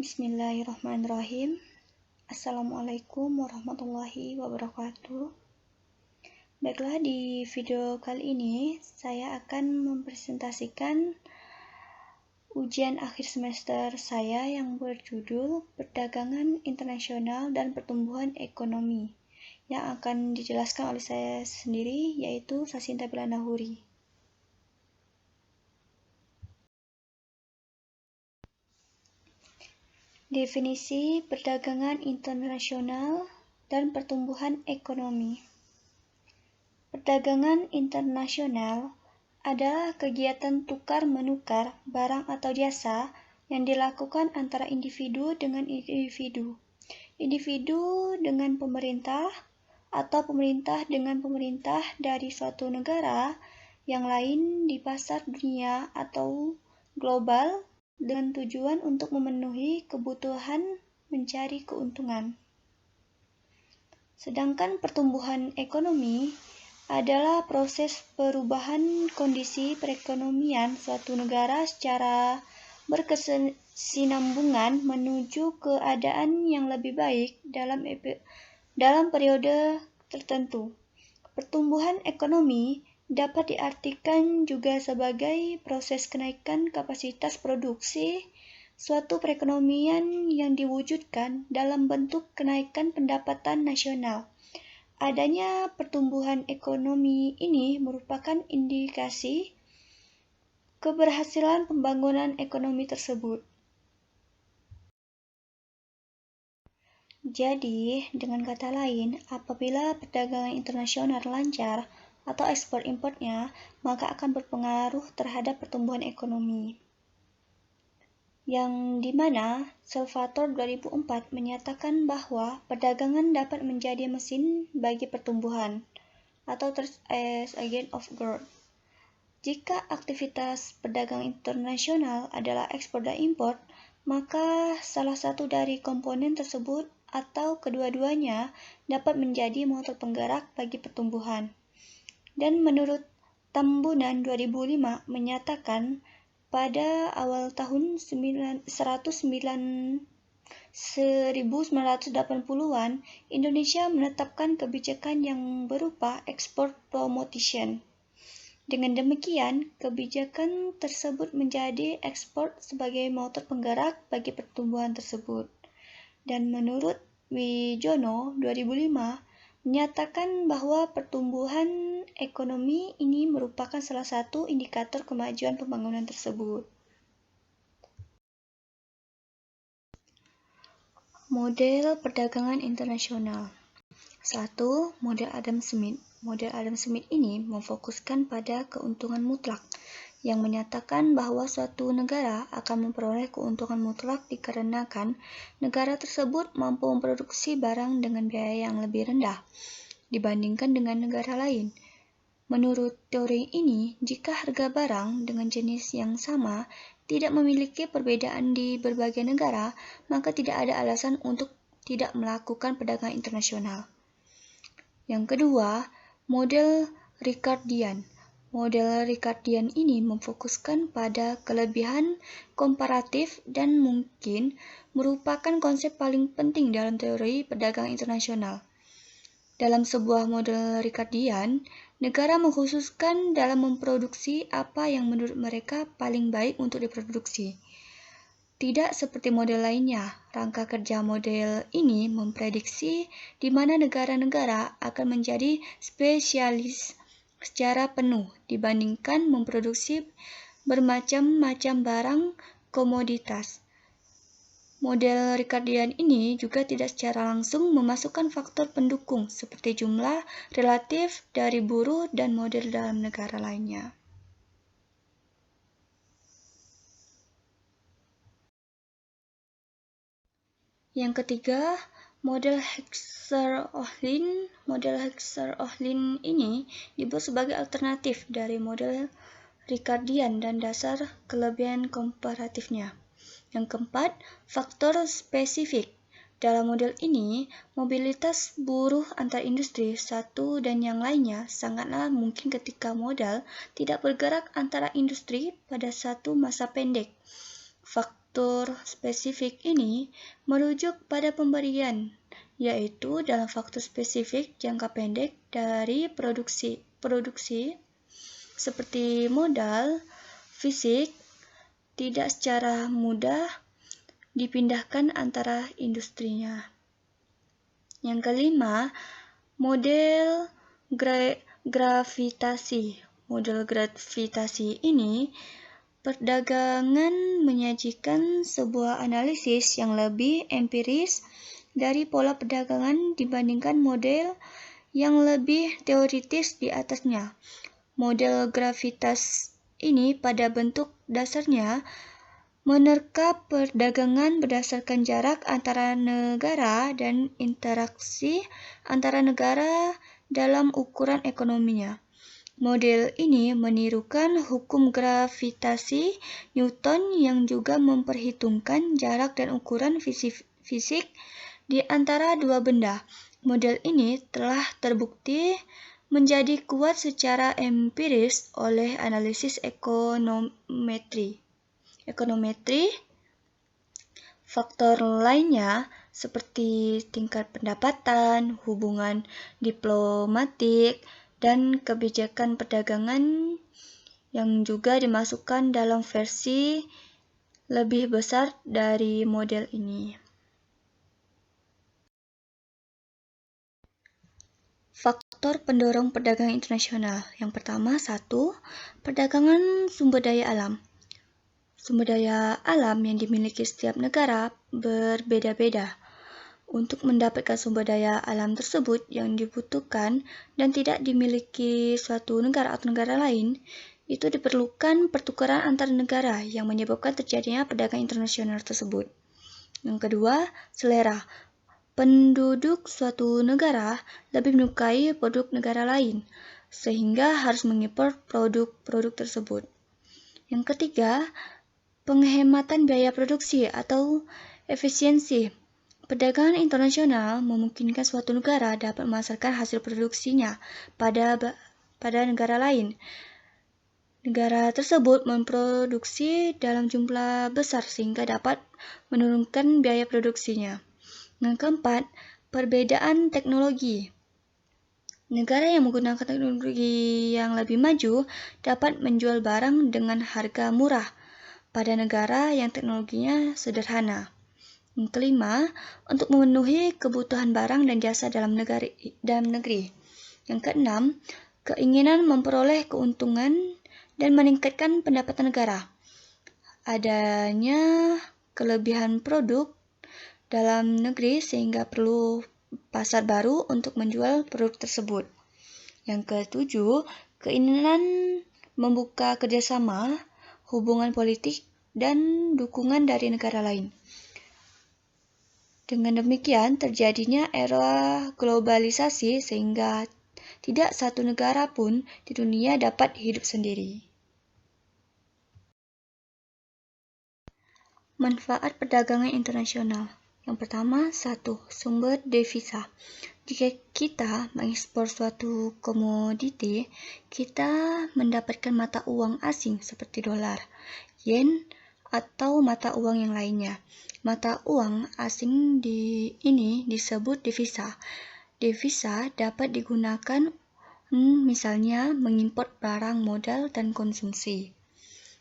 Bismillahirrahmanirrahim. Assalamualaikum warahmatullahi wabarakatuh. Baiklah, di video kali ini saya akan mempresentasikan ujian akhir semester saya yang berjudul Perdagangan Internasional dan Pertumbuhan Ekonomi, yang akan dijelaskan oleh saya sendiri, yaitu Sasinta Bilanahuri. Definisi perdagangan internasional dan pertumbuhan ekonomi. Perdagangan internasional adalah kegiatan tukar-menukar barang atau jasa yang dilakukan antara individu dengan individu, individu dengan pemerintah, atau pemerintah dengan pemerintah dari suatu negara yang lain di pasar dunia atau global, dengan tujuan untuk memenuhi kebutuhan mencari keuntungan. Sedangkan pertumbuhan ekonomi adalah proses perubahan kondisi perekonomian suatu negara secara berkesinambungan menuju keadaan yang lebih baik dalam periode tertentu. Pertumbuhan ekonomi dapat diartikan juga sebagai proses kenaikan kapasitas produksi suatu perekonomian yang diwujudkan dalam bentuk kenaikan pendapatan nasional. Adanya pertumbuhan ekonomi ini merupakan indikasi keberhasilan pembangunan ekonomi tersebut. Jadi, dengan kata lain, apabila perdagangan internasional lancar atau ekspor-impornya, maka akan berpengaruh terhadap pertumbuhan ekonomi. Yang dimana Salvatore 2004 menyatakan bahwa perdagangan dapat menjadi mesin bagi pertumbuhan, atau terms as agent of growth. Jika aktivitas perdagangan internasional adalah ekspor dan impor, maka salah satu dari komponen tersebut atau kedua-duanya dapat menjadi motor penggerak bagi pertumbuhan. Dan menurut Tambunan 2005 menyatakan pada awal tahun 1980-an, Indonesia menetapkan kebijakan yang berupa export promotion. Dengan demikian, kebijakan tersebut menjadi ekspor sebagai motor penggerak bagi pertumbuhan tersebut. Dan menurut Wijono 2005 menyatakan bahwa pertumbuhan ekonomi ini merupakan salah satu indikator kemajuan pembangunan tersebut. Model perdagangan internasional. 1. Model Adam Smith. Model Adam Smith ini memfokuskan pada keuntungan mutlak, yang menyatakan bahwa suatu negara akan memperoleh keuntungan mutlak dikarenakan negara tersebut mampu memproduksi barang dengan biaya yang lebih rendah dibandingkan dengan negara lain. Menurut teori ini, jika harga barang dengan jenis yang sama tidak memiliki perbedaan di berbagai negara, maka tidak ada alasan untuk tidak melakukan perdagangan internasional. Yang kedua, model Ricardian. Model Ricardian ini memfokuskan pada kelebihan komparatif dan mungkin merupakan konsep paling penting dalam teori perdagangan internasional. Dalam sebuah model Ricardian, negara mengkhususkan dalam memproduksi apa yang menurut mereka paling baik untuk diproduksi. Tidak seperti model lainnya, rangka kerja model ini memprediksi di mana negara-negara akan menjadi spesialis secara penuh dibandingkan memproduksi bermacam-macam barang komoditas. Model Ricardian ini juga tidak secara langsung memasukkan faktor pendukung seperti jumlah relatif dari buruh dan model dalam negara lainnya. Yang ketiga, model Hexer-Ohlin. Model Hexer-Ohlin ini dibuat sebagai alternatif dari model Ricardian dan dasar kelebihan komparatifnya. Yang keempat, faktor spesifik. Dalam model ini, mobilitas buruh antar industri satu dan yang lainnya sangatlah mungkin ketika modal tidak bergerak antara industri pada satu masa pendek. faktor spesifik ini merujuk pada pemberian, yaitu dalam faktor spesifik jangka pendek dari produksi seperti modal fisik tidak secara mudah dipindahkan antara industrinya. Yang kelima, model gravitasi. Model gravitasi ini perdagangan menyajikan sebuah analisis yang lebih empiris dari pola perdagangan dibandingkan model yang lebih teoritis di atasnya. Model gravitas ini pada bentuk dasarnya menerka perdagangan berdasarkan jarak antara negara dan interaksi antara negara dalam ukuran ekonominya. Model ini menirukan hukum gravitasi Newton yang juga memperhitungkan jarak dan ukuran fisik di antara dua benda. Model ini telah terbukti menjadi kuat secara empiris oleh analisis ekonometri. Faktor lainnya seperti tingkat pendapatan, hubungan diplomatik, dan kebijakan perdagangan yang juga dimasukkan dalam versi lebih besar dari model ini. Faktor pendorong perdagangan internasional. Yang pertama, 1. Perdagangan sumber daya alam. Sumber daya alam yang dimiliki setiap negara berbeda-beda. Untuk mendapatkan sumber daya alam tersebut yang dibutuhkan dan tidak dimiliki suatu negara atau negara lain, itu diperlukan pertukaran antar negara yang menyebabkan terjadinya perdagangan internasional tersebut. Yang kedua, selera. Penduduk suatu negara lebih menyukai produk negara lain, sehingga harus mengimpor produk-produk tersebut. Yang ketiga, penghematan biaya produksi atau efisiensi. Perdagangan internasional memungkinkan suatu negara dapat memasarkan hasil produksinya pada negara lain. Negara tersebut memproduksi dalam jumlah besar sehingga dapat menurunkan biaya produksinya. Yang keempat, perbedaan teknologi. Negara yang menggunakan teknologi yang lebih maju dapat menjual barang dengan harga murah pada negara yang teknologinya sederhana. Yang kelima, untuk memenuhi kebutuhan barang dan jasa dalam negeri. Yang keenam, keinginan memperoleh keuntungan dan meningkatkan pendapatan negara. Adanya kelebihan produk dalam negeri sehingga perlu pasar baru untuk menjual produk tersebut. Yang ketujuh, keinginan membuka kerjasama, hubungan politik, dan dukungan dari negara lain. Dengan demikian, terjadinya era globalisasi sehingga tidak satu negara pun di dunia dapat hidup sendiri. Manfaat perdagangan internasional. Yang pertama, 1. Sumber devisa. Jika kita mengekspor suatu komoditi, kita mendapatkan mata uang asing seperti dolar, yen, atau mata uang yang lainnya. Mata uang asing ini disebut devisa. Devisa dapat digunakan misalnya mengimpor barang modal dan konsumsi.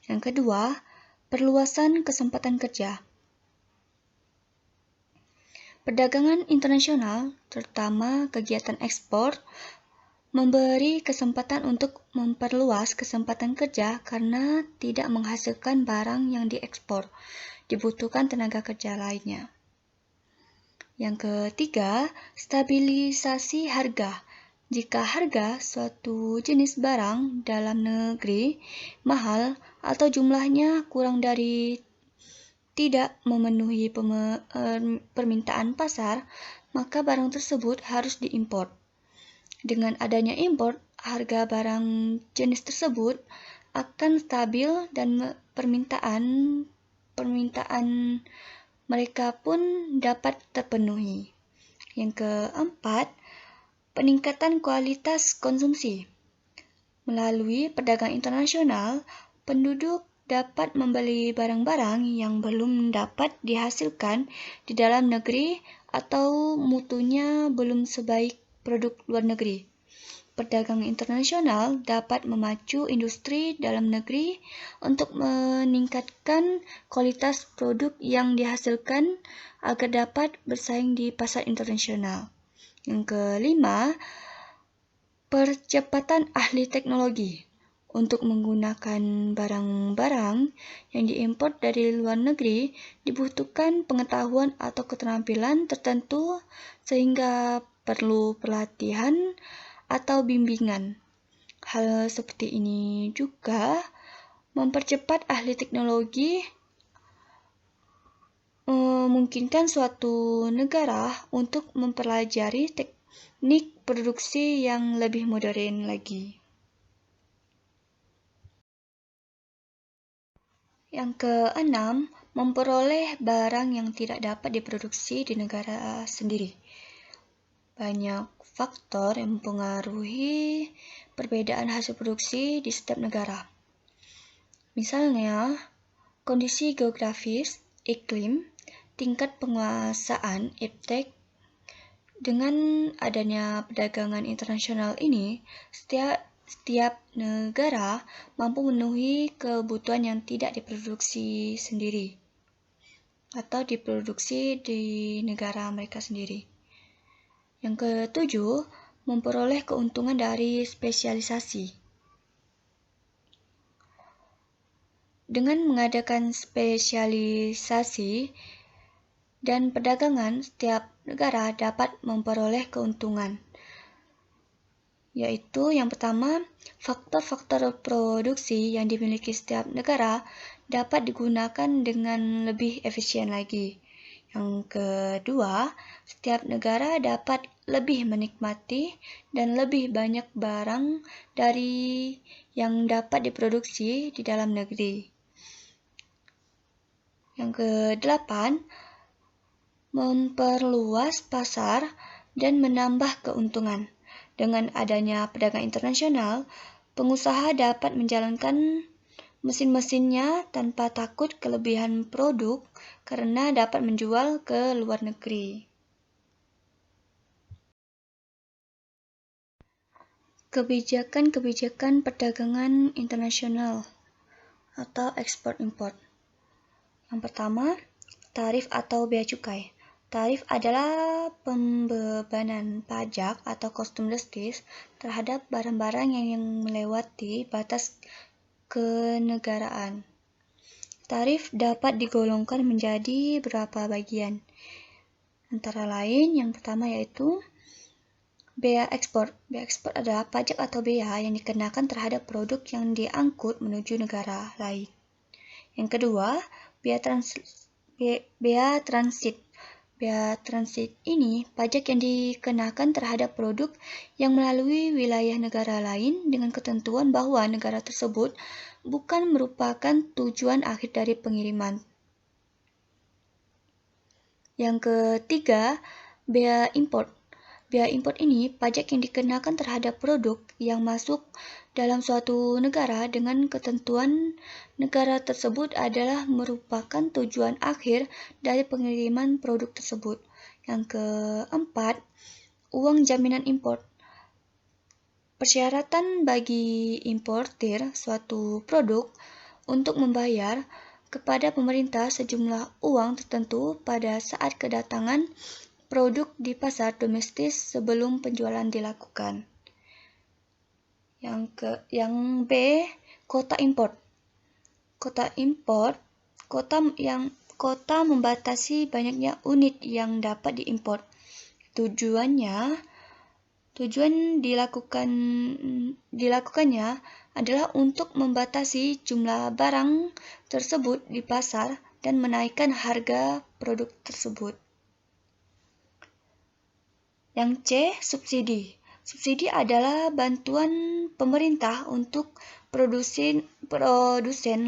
Yang kedua, perluasan kesempatan kerja. Perdagangan internasional, terutama kegiatan ekspor, memberi kesempatan untuk memperluas kesempatan kerja karena tidak menghasilkan barang yang diekspor. Dibutuhkan tenaga kerja lainnya. Yang ketiga, stabilisasi harga. Jika harga suatu jenis barang dalam negeri mahal atau jumlahnya kurang dari tidak memenuhi permintaan pasar, maka barang tersebut harus diimpor. Dengan adanya impor, harga barang jenis tersebut akan stabil dan permintaan mereka pun dapat terpenuhi. Yang keempat, peningkatan kualitas konsumsi. Melalui perdagangan internasional, penduduk dapat membeli barang-barang yang belum dapat dihasilkan di dalam negeri atau mutunya belum sebaik produk luar negeri. Perdagangan internasional dapat memacu industri dalam negeri untuk meningkatkan kualitas produk yang dihasilkan agar dapat bersaing di pasar internasional. Yang kelima, percepatan ahli teknologi. Untuk menggunakan barang-barang yang diimpor dari luar negeri, dibutuhkan pengetahuan atau keterampilan tertentu sehingga perlu pelatihan atau bimbingan. Hal seperti ini juga mempercepat ahli teknologi memungkinkan suatu negara untuk mempelajari teknik produksi yang lebih modern lagi. Yang keenam, memperoleh barang yang tidak dapat diproduksi di negara sendiri. Banyak faktor yang mempengaruhi perbedaan hasil produksi di setiap negara. Misalnya, kondisi geografis, iklim, tingkat penguasaan iptek. Dengan adanya perdagangan internasional ini, setiap negara mampu memenuhi kebutuhan yang tidak diproduksi sendiri atau diproduksi di negara mereka sendiri. Yang ketujuh, memperoleh keuntungan dari spesialisasi. Dengan mengadakan spesialisasi dan perdagangan, setiap negara dapat memperoleh keuntungan, yaitu yang pertama, faktor-faktor produksi yang dimiliki setiap negara dapat digunakan dengan lebih efisien lagi. Yang kedua, setiap negara dapat lebih menikmati dan lebih banyak barang dari yang dapat diproduksi di dalam negeri. Yang kedelapan, memperluas pasar dan menambah keuntungan. Dengan adanya perdagangan internasional, pengusaha dapat menjalankan mesin-mesinnya tanpa takut kelebihan produk karena dapat menjual ke luar negeri. Kebijakan-kebijakan perdagangan internasional atau ekspor-impor. Yang pertama, tarif atau bea cukai. Tarif adalah pembebanan pajak atau custom duties terhadap barang-barang yang melewati batas kenegaraan. Tarif dapat digolongkan menjadi beberapa bagian. Antara lain, yang pertama yaitu bea ekspor. Bea ekspor adalah pajak atau bea yang dikenakan terhadap produk yang diangkut menuju negara lain. Yang kedua, bea transit. Bea transit ini pajak yang dikenakan terhadap produk yang melalui wilayah negara lain dengan ketentuan bahwa negara tersebut bukan merupakan tujuan akhir dari pengiriman. Yang ketiga, bea import. Bea import ini pajak yang dikenakan terhadap produk yang masuk dalam suatu negara dengan ketentuan negara tersebut adalah merupakan tujuan akhir dari pengiriman produk tersebut. Yang keempat, uang jaminan impor. Persyaratan bagi importir suatu produk untuk membayar kepada pemerintah sejumlah uang tertentu pada saat kedatangan produk di pasar domestik sebelum penjualan dilakukan. Yang B, kota impor. Kota impor, kota membatasi banyaknya unit yang dapat diimpor. Tujuan dilakukannya adalah untuk membatasi jumlah barang tersebut di pasar dan menaikkan harga produk tersebut. Yang C, subsidi. Subsidi adalah bantuan pemerintah untuk produsen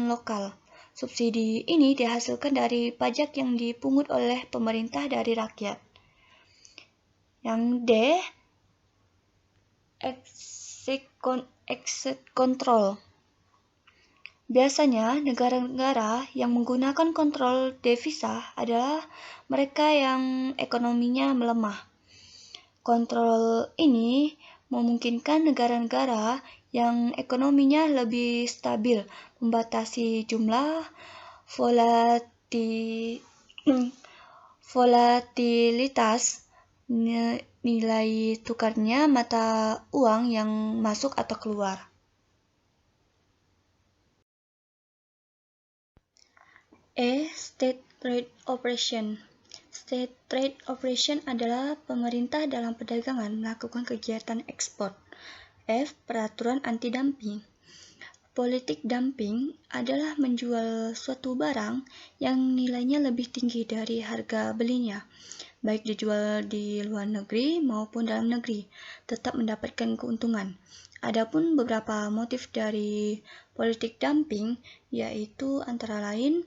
lokal. Subsidi ini dihasilkan dari pajak yang dipungut oleh pemerintah dari rakyat. Yang D, exit control. Biasanya, negara-negara yang menggunakan kontrol devisa adalah mereka yang ekonominya melemah. Kontrol ini memungkinkan negara-negara yang ekonominya lebih stabil membatasi jumlah volatilitas nilai tukarnya mata uang yang masuk atau keluar. State trade operation. State trade operation adalah pemerintah dalam perdagangan melakukan kegiatan ekspor. Peraturan anti-dumping. Politik dumping adalah menjual suatu barang yang nilainya lebih tinggi dari harga belinya, baik dijual di luar negeri maupun dalam negeri, tetap mendapatkan keuntungan. Adapun beberapa motif dari politik dumping, yaitu antara lain,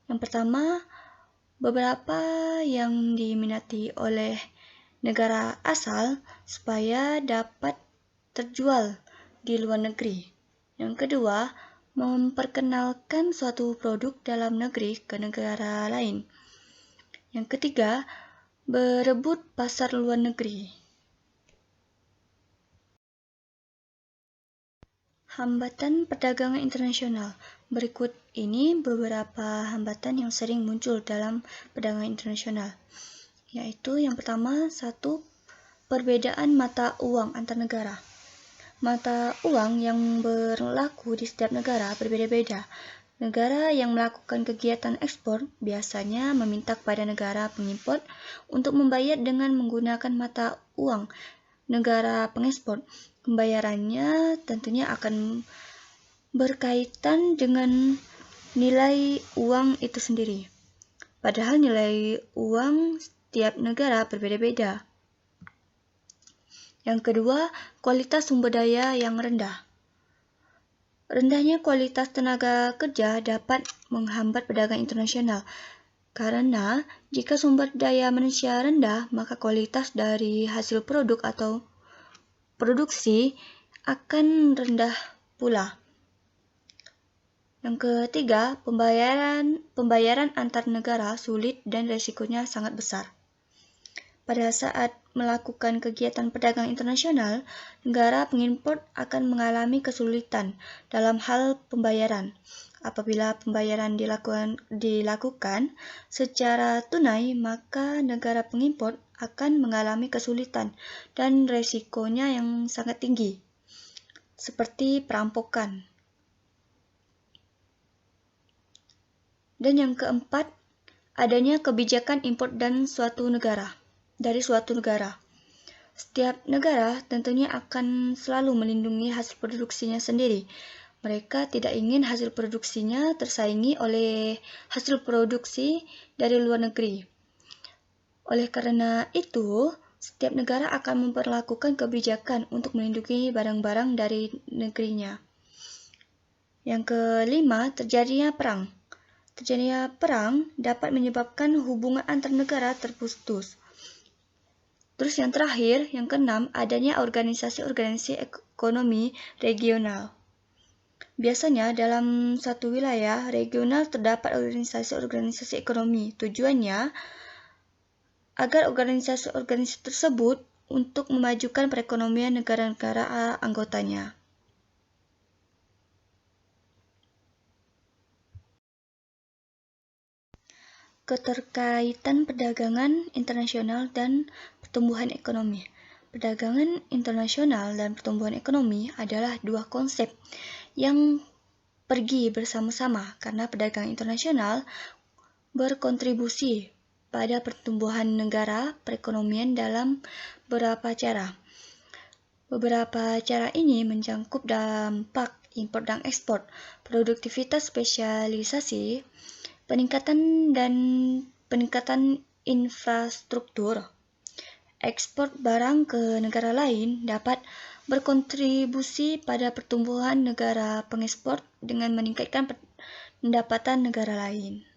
yang pertama, beberapa yang diminati oleh negara asal supaya dapat terjual di luar negeri. Yang kedua, memperkenalkan suatu produk dalam negeri ke negara lain. Yang ketiga, berebut pasar luar negeri. Hambatan perdagangan internasional. Berikut ini beberapa hambatan yang sering muncul dalam perdagangan internasional. Yaitu yang pertama, perbedaan mata uang antar negara. Mata uang yang berlaku di setiap negara berbeda-beda. Negara yang melakukan kegiatan ekspor biasanya meminta kepada negara pengimpor untuk membayar dengan menggunakan mata uang negara pengekspor. Pembayarannya tentunya akan berkaitan dengan nilai uang itu sendiri. Padahal nilai uang setiap negara berbeda-beda. Yang kedua, kualitas sumber daya yang rendah. Rendahnya kualitas tenaga kerja dapat menghambat perdagangan internasional. Karena jika sumber daya manusia rendah, maka kualitas dari hasil produk atau produksi akan rendah pula. Yang ketiga, pembayaran antar negara sulit dan risikonya sangat besar. Pada saat melakukan kegiatan perdagangan internasional, negara pengimpor akan mengalami kesulitan dalam hal pembayaran. Apabila pembayaran dilakukan secara tunai, maka negara pengimpor akan mengalami kesulitan dan resikonya yang sangat tinggi, seperti perampokan. Dan yang keempat, adanya kebijakan impor dari suatu negara. Setiap negara tentunya akan selalu melindungi hasil produksinya sendiri. Mereka tidak ingin hasil produksinya tersaingi oleh hasil produksi dari luar negeri. Oleh karena itu, setiap negara akan memperlakukan kebijakan untuk melindungi barang-barang dari negerinya. Yang kelima, terjadinya perang. Terjadinya perang dapat menyebabkan hubungan antar negara terputus. Terus yang terakhir, yang keenam, adanya organisasi-organisasi ekonomi regional. Biasanya dalam satu wilayah regional terdapat organisasi-organisasi ekonomi. Tujuannya agar organisasi-organisasi tersebut untuk memajukan perekonomian negara-negara anggotanya. Keterkaitan perdagangan internasional dan pertumbuhan ekonomi. Perdagangan internasional dan pertumbuhan ekonomi adalah dua konsep yang pergi bersama-sama karena perdagangan internasional berkontribusi pada pertumbuhan negara perekonomian dalam beberapa cara. Beberapa cara ini mencakup dampak impor dan ekspor, produktivitas spesialisasi, peningkatan infrastruktur. Ekspor barang ke negara lain dapat berkontribusi pada pertumbuhan negara pengekspor dengan meningkatkan pendapatan negara lain.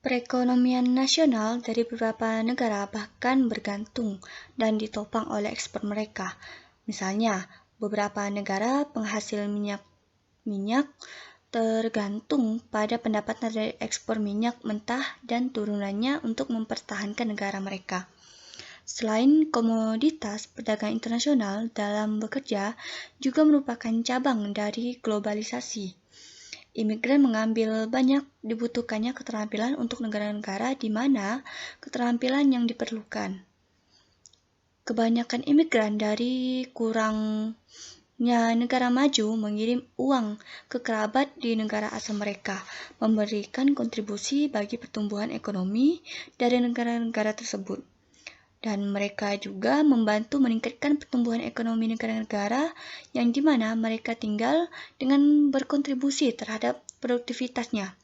Perekonomian nasional dari beberapa negara bahkan bergantung dan ditopang oleh ekspor mereka. Misalnya, Beberapa negara penghasil minyak tergantung pada pendapatan dari ekspor minyak mentah dan turunannya untuk mempertahankan negara mereka. Selain komoditas, perdagangan internasional dalam bekerja juga merupakan cabang dari globalisasi. Imigran mengambil banyak dibutuhkannya keterampilan untuk negara-negara di mana keterampilan yang diperlukan. Kebanyakan imigran dari kurangnya negara maju mengirim uang ke kerabat di negara asal mereka, memberikan kontribusi bagi pertumbuhan ekonomi dari negara-negara tersebut. Dan mereka juga membantu meningkatkan pertumbuhan ekonomi negara-negara yang di mana mereka tinggal dengan berkontribusi terhadap produktivitasnya.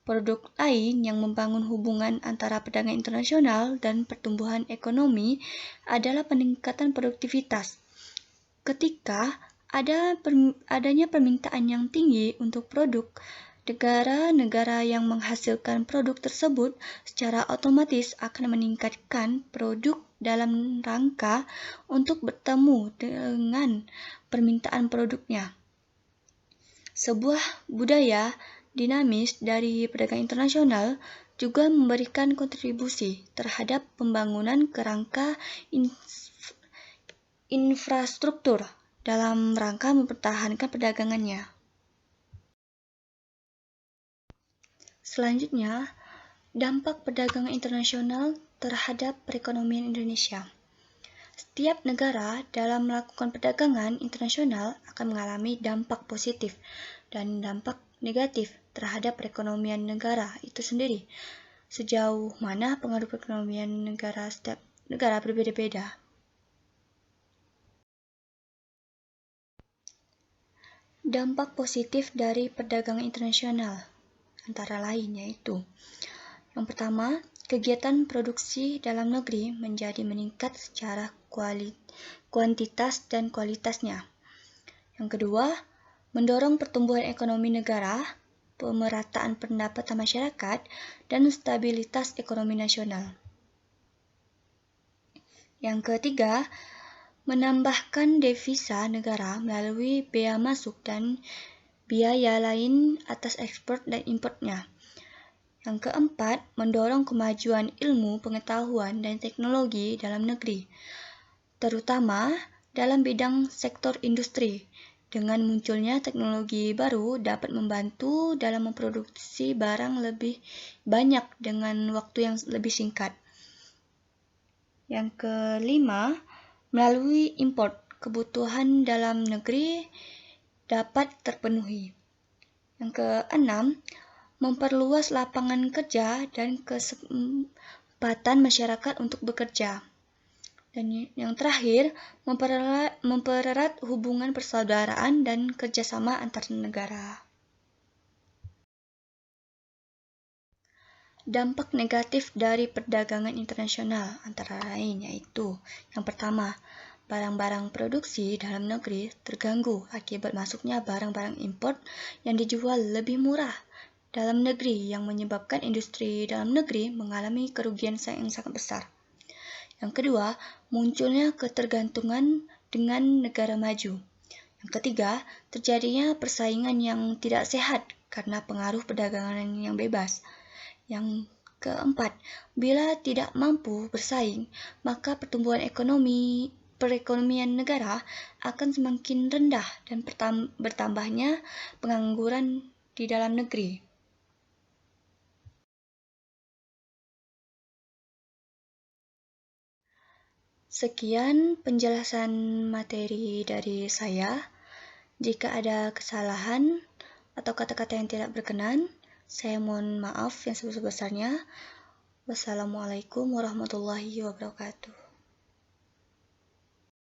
Produk lain yang membangun hubungan antara perdagangan internasional dan pertumbuhan ekonomi adalah peningkatan produktivitas. Ketika adanya permintaan yang tinggi untuk produk, negara-negara yang menghasilkan produk tersebut secara otomatis akan meningkatkan produk dalam rangka untuk bertemu dengan permintaan produknya. Sebuah budaya dinamis dari perdagangan internasional juga memberikan kontribusi terhadap pembangunan kerangka infrastruktur dalam rangka mempertahankan perdagangannya. Selanjutnya, dampak perdagangan internasional terhadap perekonomian Indonesia. Setiap negara dalam melakukan perdagangan internasional akan mengalami dampak positif dan dampak negatif terhadap perekonomian negara itu sendiri. Sejauh mana pengaruh perekonomian negara setiap negara berbeda-beda. Dampak positif dari perdagangan internasional antara lain yaitu: yang pertama, kegiatan produksi dalam negeri menjadi meningkat secara kuantitas dan kualitasnya. Yang kedua, mendorong pertumbuhan ekonomi negara, pemerataan pendapatan masyarakat, dan stabilitas ekonomi nasional. Yang ketiga, menambahkan devisa negara melalui bea masuk dan biaya lain atas ekspor dan importnya. Yang keempat, mendorong kemajuan ilmu, pengetahuan, dan teknologi dalam negeri, terutama dalam bidang sektor industri. Dengan munculnya teknologi baru dapat membantu dalam memproduksi barang lebih banyak dengan waktu yang lebih singkat. Yang kelima, melalui import, kebutuhan dalam negeri dapat terpenuhi. Yang keenam, memperluas lapangan kerja dan kesempatan masyarakat untuk bekerja. Dan yang terakhir, mempererat hubungan persaudaraan dan kerjasama antar negara. Dampak negatif dari perdagangan internasional antara lain yaitu: yang pertama, barang-barang produksi dalam negeri terganggu akibat masuknya barang-barang impor yang dijual lebih murah dalam negeri yang menyebabkan industri dalam negeri mengalami kerugian yang sangat besar. Yang kedua, munculnya ketergantungan dengan negara maju. Yang ketiga, terjadinya persaingan yang tidak sehat karena pengaruh perdagangan yang bebas. Yang keempat, bila tidak mampu bersaing, maka pertumbuhan perekonomian negara akan semakin rendah dan bertambahnya pengangguran di dalam negeri. Sekian penjelasan materi dari saya. Jika ada kesalahan atau kata-kata yang tidak berkenan, saya mohon maaf yang sebesar-besarnya. Wassalamualaikum warahmatullahi wabarakatuh.